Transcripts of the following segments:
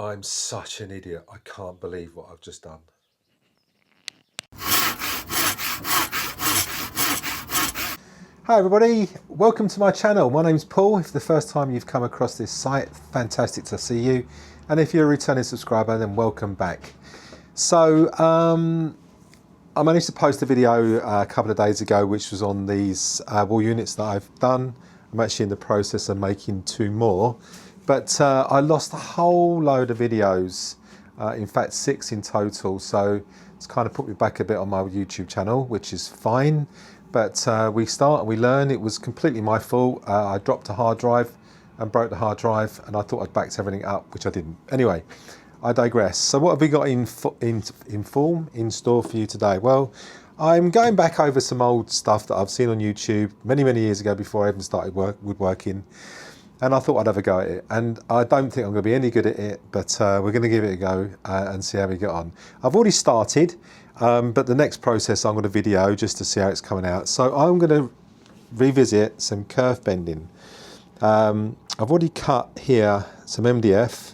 I'm such an idiot. I can't believe what I've just done. Hi everybody, welcome to my channel. My name's Paul. If the first time you've come across this site, fantastic to see you. And if you're a returning subscriber, then welcome back. So I managed to post a video a couple of days ago, which was on these wall units that I've done. I'm actually in the process of making 2 more. But I lost a whole load of videos, in fact 6 in total, so it's kind of put me back a bit on my YouTube channel, which is fine. But we start and we learn. It was completely my fault. I dropped a hard drive and broke the hard drive, and I thought I'd backed everything up, which I didn't. Anyway, I digress. So what have we got in store for you today? Well, I'm going back over some old stuff that I've seen on YouTube many years ago before I even started woodworking. And I thought I'd have a go at it, and I don't think I'm going to be any good at it, but we're going to give it a go and see how we get on. I've already started, but the next process I'm going to video just to see how it's coming out. So I'm going to revisit some kerf bending. I've already cut here some MDF,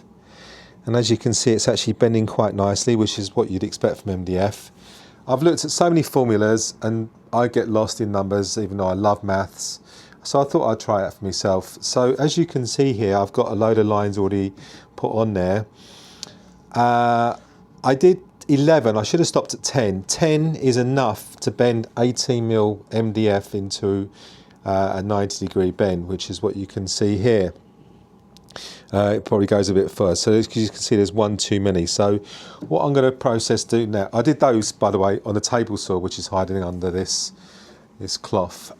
and as you can see it's actually bending quite nicely, which is what you'd expect from MDF. I've looked at so many formulas and I get lost in numbers, even though I love maths. So I thought I'd try it for myself. So as you can see here, I've got a load of lines already put on there. I did 11, I should have stopped at 10. 10 is enough to bend 18mm MDF into a 90-degree bend, which is what you can see here. It probably goes a bit further. So as you can see, there's 1 too many. So what I'm going to do now, I did those, by the way, on a table saw, which is hiding under this cloth.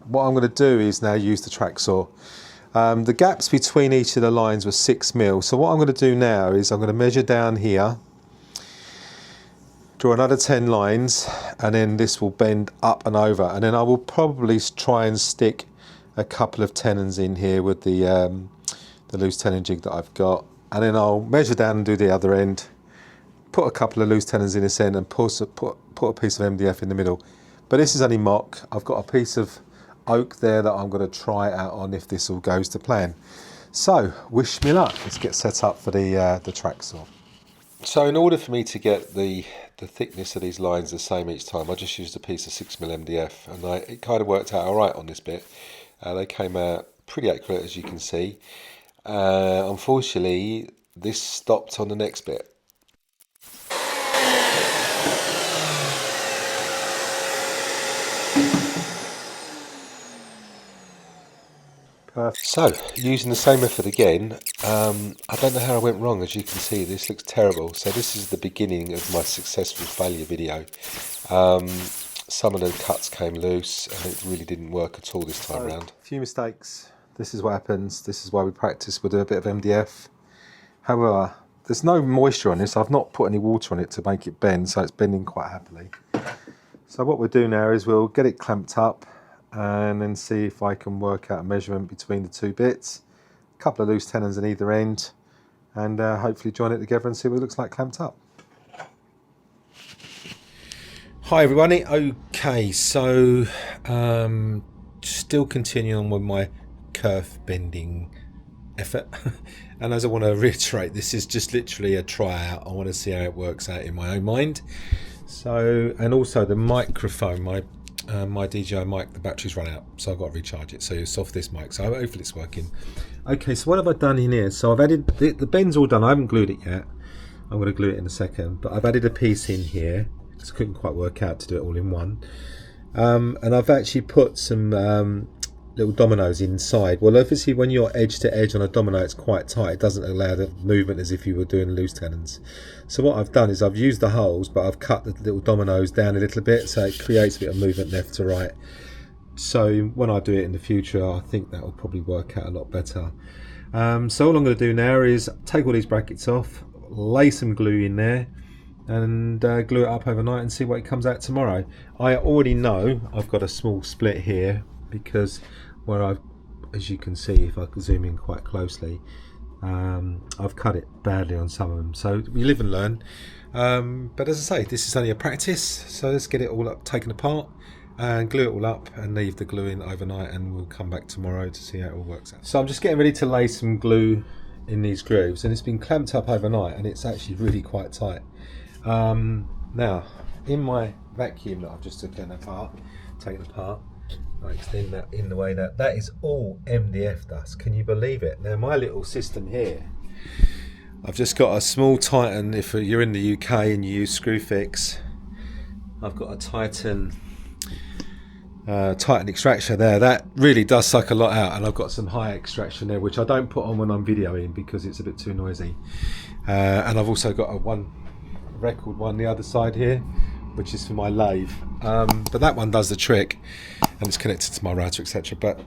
What I'm going to do is now use the track saw. The gaps between each of the lines were 6mm. So what I'm going to do now is I'm going to measure down here, draw another 10 lines, and then this will bend up and over. And then I will probably try and stick a couple of tenons in here with the loose tenon jig that I've got. And then I'll measure down and do the other end, put a couple of loose tenons in this end, and put a piece of MDF in the middle. But this is only mock. I've got a piece of oak there that I'm going to try out on if this all goes to plan. So wish me luck. Let's get set up for the track saw. So in order for me to get the thickness of these lines the same each time, I just used a piece of 6mm MDF, and it kind of worked out all right on this bit. They came out pretty accurate, as you can see. Unfortunately, this stopped on the next bit. So, using the same method again, I don't know how I went wrong. As you can see, this looks terrible. So this is the beginning of my successful failure video. Some of the cuts came loose and it really didn't work at all this time around. A few mistakes. This is what happens. This is why we practice. We'll do a bit of MDF. However, there's no moisture on this. I've not put any water on it to make it bend, so it's bending quite happily. So what we'll do now is we'll get it clamped up and then see if I can work out a measurement between the 2 bits, a couple of loose tenons on either end, and hopefully join it together and see what it looks like clamped up. Hi everybody. Okay, so still continuing on with my kerf bending effort. And as I want to reiterate, this is just literally a try out. I want to see how it works out in my own mind. So, and also the microphone, my DJI mic, the battery's run out, so I've got to recharge it. So it's off this mic, so hopefully it's working. Okay, so what have I done in here? So I've added, the bend's all done. I haven't glued it yet. I'm going to glue it in a second, but I've added a piece in here because I couldn't quite work out to do it all in one. And I've actually put some little dominoes inside. Well, obviously when you're edge to edge on a domino, it's quite tight. It doesn't allow the movement as if you were doing loose tenons. So what I've done is I've used the holes, but I've cut the little dominoes down a little bit, so it creates a bit of movement left to right. So when I do it in the future, I think that will probably work out a lot better. So all I'm going to do now is take all these brackets off, lay some glue in there, and glue it up overnight and see what it comes out tomorrow. I already know I've got a small split here because where I've, as you can see, if I can zoom in quite closely, I've cut it badly on some of them. So we live and learn. But as I say, this is only a practice, so let's get it all up, taken apart, and glue it all up and leave the glue in overnight, and we'll come back tomorrow to see how it all works out. So I'm just getting ready to lay some glue in these grooves, and it's been clamped up overnight, and it's actually really quite tight. Now, in my vacuum that I've just taken apart, I extend that in the way that is all MDF dust. Can you believe it? Now, my little system here, I've just got a small Titan. If you're in the UK and you use Screwfix, I've got a Titan extractor there. That really does suck a lot out, and I've got some high extraction there, which I don't put on when I'm videoing because it's a bit too noisy. And I've also got a record one the other side here, which is for my lathe, but that one does the trick, and it's connected to my router, etc. But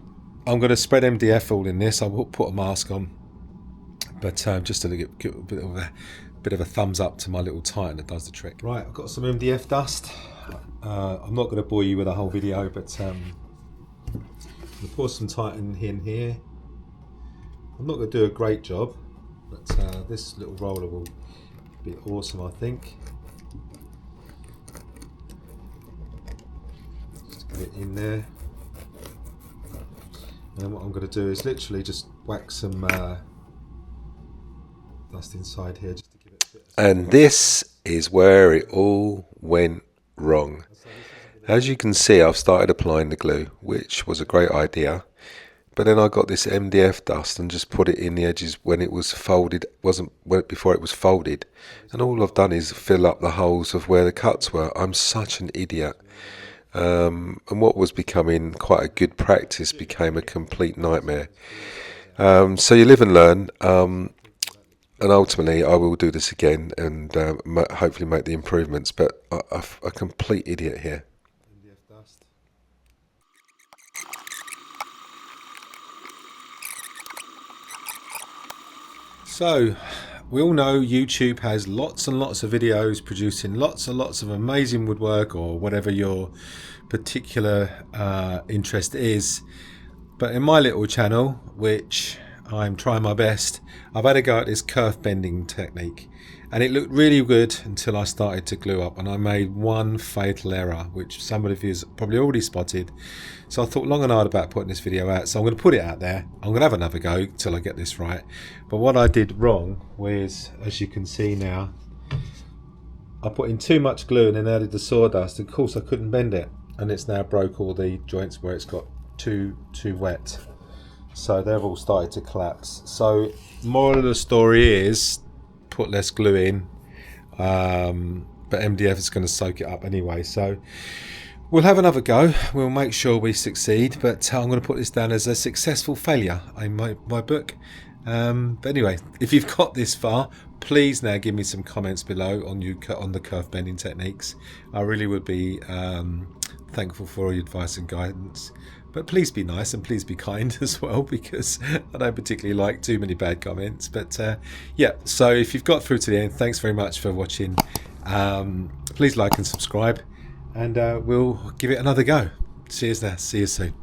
I'm going to spread MDF all in this. I will put a mask on, but just to give a bit of a thumbs up to my little Titan that does the trick. Right, I've got some MDF dust. I'm not going to bore you with a whole video, but I'm going to pour some Titan in here. I'm not going to do a great job, but this little roller will be awesome, I think. Just get it in there, and then what I'm going to do is literally just whack some dust inside here, just to give it a bit of... And this is where it all went wrong. As you can see, I've started applying the glue, which was a great idea, but then I got this MDF dust and just put it in the edges when it was folded, before it was folded, and all I've done is fill up the holes of where the cuts were. I'm such an idiot, and what was becoming quite a good practice became a complete nightmare. So you live and learn, and ultimately I will do this again and hopefully make the improvements, but I'm a complete idiot here. So, we all know YouTube has lots and lots of videos producing lots and lots of amazing woodwork, or whatever your particular interest is. But in my little channel, which I'm trying my best, I've had a go at this kerf bending technique, and it looked really good until I started to glue up, and I made one fatal error, which some of you has probably already spotted. So I thought long and hard about putting this video out, so I'm going to put it out there. I'm going to have another go till I get this right. But what I did wrong was, as you can see now, I put in too much glue and then added the sawdust. Of course I couldn't bend it, and it's now broke all the joints where it's got too wet. So they've all started to collapse. So moral of the story is, put less glue in, but MDF is going to soak it up anyway. So we'll have another go. We'll make sure we succeed, but I'm going to put this down as a successful failure in my book. But anyway, if you've got this far, please now give me some comments below on the kerf bending techniques. I really would be thankful for all your advice and guidance. But please be nice and please be kind as well, because I don't particularly like too many bad comments. But yeah, so if you've got through to the end, thanks very much for watching. Please like and subscribe, and we'll give it another go. Cheers now. See you soon.